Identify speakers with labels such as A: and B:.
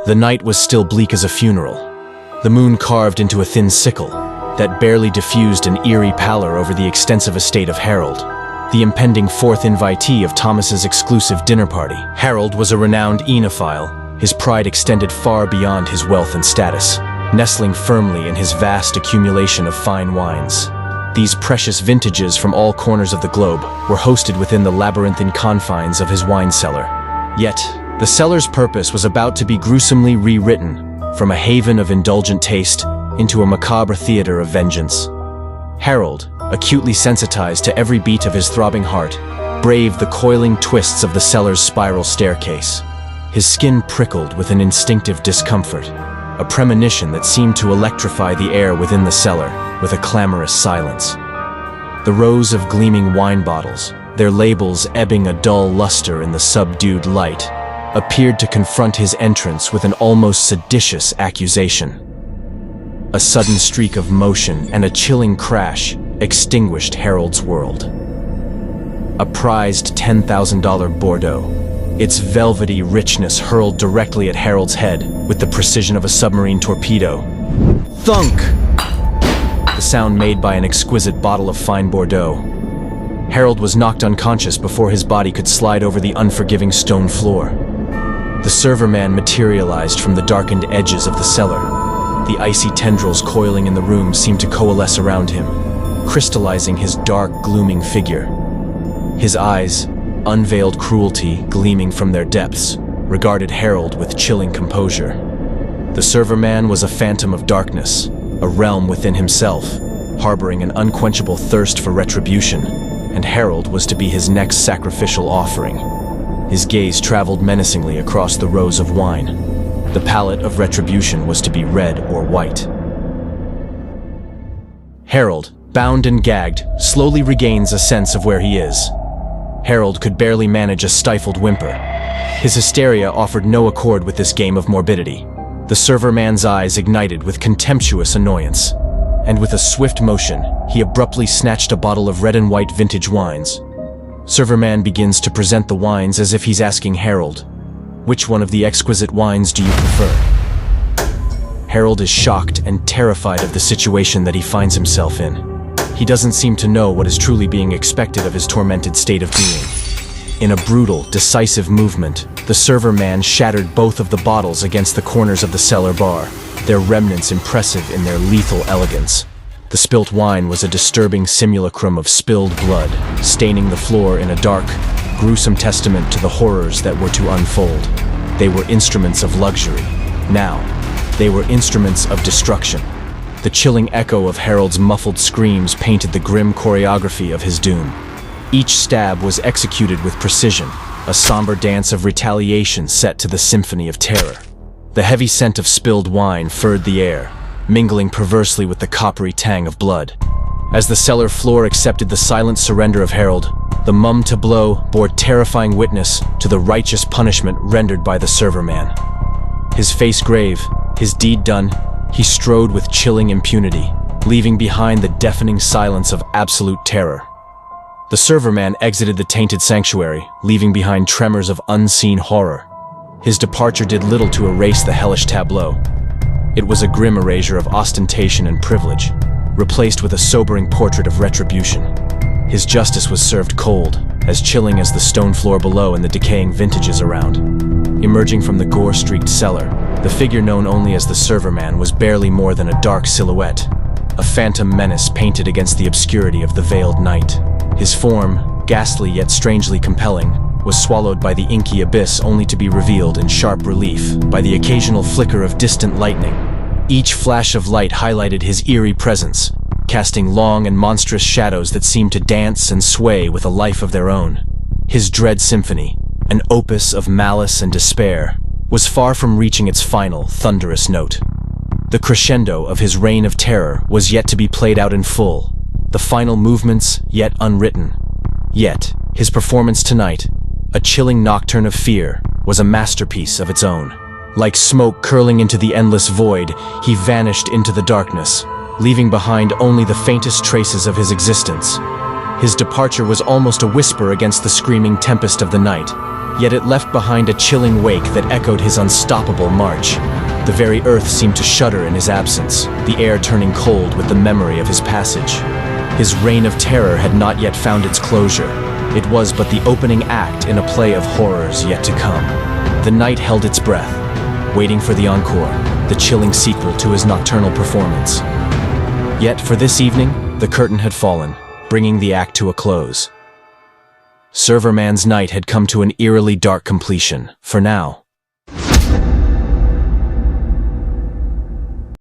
A: The night was still bleak as a funeral, the moon carved into a thin sickle that barely diffused an eerie pallor over the extensive estate of Harold, the impending fourth invitee of Thomas's exclusive dinner party. Harold was a renowned oenophile, his pride extended far beyond his wealth and status, nestling firmly in his vast accumulation of fine wines. These precious vintages from all corners of the globe were hosted within the labyrinthine confines of his wine cellar. Yet, the cellar's purpose was about to be gruesomely rewritten, from a haven of indulgent taste into a macabre theater of vengeance. Harold, acutely sensitized to every beat of his throbbing heart, braved the coiling twists of the cellar's spiral staircase. His skin prickled with an instinctive discomfort, a premonition that seemed to electrify the air within the cellar with a clamorous silence. The rows of gleaming wine bottles, their labels ebbing a dull luster in the subdued light, appeared to confront his entrance with an almost seditious accusation. A sudden streak of motion and a chilling crash extinguished Harold's world. A prized $10,000 Bordeaux, its velvety richness hurled directly at Harold's head with the precision of a submarine torpedo. Thunk! The sound made by an exquisite bottle of fine Bordeaux. Harold was knocked unconscious before his body could slide over the unforgiving stone floor. The server man materialized from the darkened edges of the cellar. The icy tendrils coiling in the room seemed to coalesce around him, crystallizing his dark, glooming figure. His eyes, unveiled cruelty gleaming from their depths, regarded Harold with chilling composure. The server man was a phantom of darkness, a realm within himself, harboring an unquenchable thirst for retribution, and Harold was to be his next sacrificial offering. His gaze traveled menacingly across the rows of wine. The palette of retribution was to be red or white. Harold, bound and gagged, slowly regains a sense of where he is. Harold could barely manage a stifled whimper. His hysteria offered no accord with this game of morbidity. The server man's eyes ignited with contemptuous annoyance, and with a swift motion, he abruptly snatched a bottle of red and white vintage wines. Serverman begins to present the wines as if he's asking Harold, "Which one of the exquisite wines do you prefer?" Harold is shocked and terrified of the situation that he finds himself in. He doesn't seem to know what is truly being expected of his tormented state of being. In a brutal, decisive movement, the serverman shattered both of the bottles against the corners of the cellar bar, their remnants impressive in their lethal elegance. The spilt wine was a disturbing simulacrum of spilled blood, staining the floor in a dark, gruesome testament to the horrors that were to unfold. They were instruments of luxury. Now, they were instruments of destruction. The chilling echo of Harold's muffled screams painted the grim choreography of his doom. Each stab was executed with precision, a somber dance of retaliation set to the symphony of terror. The heavy scent of spilled wine furred the air, mingling perversely with the coppery tang of blood. As the cellar floor accepted the silent surrender of Harold, the mum tableau bore terrifying witness to the righteous punishment rendered by the serverman. His face grave, his deed done, he strode with chilling impunity, leaving behind the deafening silence of absolute terror. The serverman exited the tainted sanctuary, leaving behind tremors of unseen horror. His departure did little to erase the hellish tableau. It was a grim erasure of ostentation and privilege, replaced with a sobering portrait of retribution. His justice was served cold, as chilling as the stone floor below and the decaying vintages around. Emerging from the gore-streaked cellar, the figure known only as the serverman was barely more than a dark silhouette, a phantom menace painted against the obscurity of the veiled night. His form, ghastly yet strangely compelling, was swallowed by the inky abyss only to be revealed in sharp relief by the occasional flicker of distant lightning. Each flash of light highlighted his eerie presence, casting long and monstrous shadows that seemed to dance and sway with a life of their own. His dread symphony, an opus of malice and despair, was far from reaching its final, thunderous note. The crescendo of his reign of terror was yet to be played out in full, the final movements yet unwritten. Yet, his performance tonight, a chilling nocturne of fear, was a masterpiece of its own. Like smoke curling into the endless void, he vanished into the darkness, leaving behind only the faintest traces of his existence. His departure was almost a whisper against the screaming tempest of the night, Yet it left behind a chilling wake that echoed his unstoppable march. The very earth seemed to shudder in his absence, the air turning cold with the memory of his passage. His reign of terror had not yet found its closure. It was but the opening act in a play of horrors yet to come. The night held its breath, waiting for the encore, the chilling sequel to his nocturnal performance. Yet for this evening, the curtain had fallen, bringing the act to a close. Serverman's night had come to an eerily dark completion, for now.